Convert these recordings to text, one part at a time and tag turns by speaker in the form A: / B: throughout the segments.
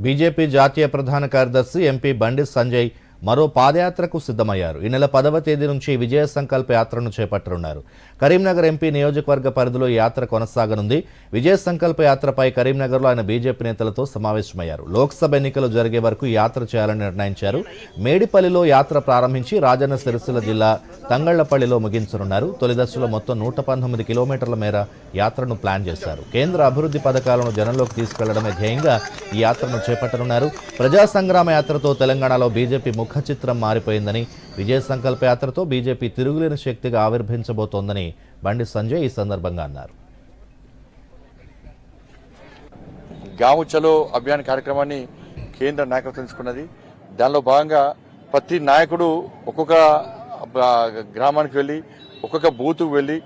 A: BJP జాతీయ ప్రధాన కార్యదర్శి ఎంపీ బండి సంజయ్ మరో పాదయాత్రకు సిద్ధమయ్యారు. ఈ నెల 10వ తేదీ నుంచి విజయ సంకల్ప యాత్రను చేపట్టనున్నారు. కరీంనగర్ ఎంపీ నియోజకవర్గ పరిధిలో ఈ యాత్ర కొనసాగనుంది. విజయ సంకల్ప యాత్రపై కరీంనగర్లో ఆయన బీజేపీ నేతలతో సమావేశమయ్యారు. లోక్సభ ఎన్నికలు జరిగే వరకు యాత్ర చేయాలని నిర్ణయించారు. మేడిపల్లిలో యాత్ర ప్రారంభించి రాజన్న సిరిసిల్ల జిల్లా తంగళ్లపల్లిలో ముగించనున్నారు. తొలి దశలో మొత్తం 119 కిలోమీటర్ల మేర యాత్రను ప్లాన్ చేశారు. కేంద్ర అభివృద్ధి పథకాలను జనంలోకి తీసుకెళ్లడమే ధ్యేయంగా ఈ యాత్రను చేపట్టనున్నారు. ప్రజా సంగ్రామ యాత్రతో తెలంగాణలో బీజేపీ ముఖ చిత్రం మారిపోయిందని, విజయ సంకల్ప యాత్రతో బీజేపీ తిరుగులేని శక్తిగా ఆవిర్భవించబోతోందని బండి సంజయ్ ఈ సందర్భంగా అన్నారు.
B: గాంవ్ చలో అభియాన్ కార్యక్రమాన్ని కేంద్ర నాయకత్వం తీసుకున్నది. దానిలో భాగంగా ప్రతి నాయకుడు ఒక్కొక్క గ్రామానికి వెళ్లి ఒక్కొక్క బూత్కు వెళ్లి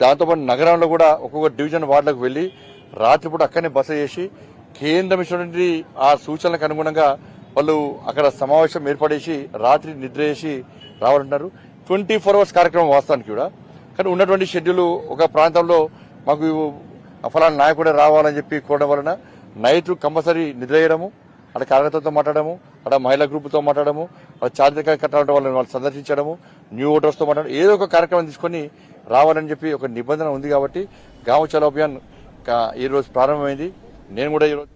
B: దాంతోపాటు నగరంలో కూడా ఒక్కొక్క డివిజన్ వార్డులకు వెళ్లి రాత్రిపూట అక్కడనే బస చేసి కేంద్రం ఇచ్చినటువంటి ఆ సూచనలకు అనుగుణంగా వాళ్ళు అక్కడ సమావేశం ఏర్పడేసి రాత్రి నిద్ర చేసి రావాలంటున్నారు. 24 అవర్స్ కార్యక్రమం వాస్తవానికి కూడా, కానీ ఉన్నటువంటి షెడ్యూల్ ఒక ప్రాంతంలో మాకు ఫలానా నాయకుడే రావాలని చెప్పి కోరడం వలన నైట్ కంపల్సరీ నిద్ర చేయడము, అక్కడ కార్యకర్తలతో మాట్లాడము, అక్కడ మహిళా గ్రూపుతో మాట్లాడము, అక్కడ చారిత్రక కట్టాలంటే వాళ్ళు సందర్శించడము, న్యూ ఓటర్స్తో మాట్లాడడం, ఏదో ఒక కార్యక్రమం తీసుకొని రావాలని చెప్పి ఒక నిబంధన ఉంది. కాబట్టి గాంవ్ చలో అభియాన్ ఈ రోజు ప్రారంభమైంది. నేను కూడా ఈరోజు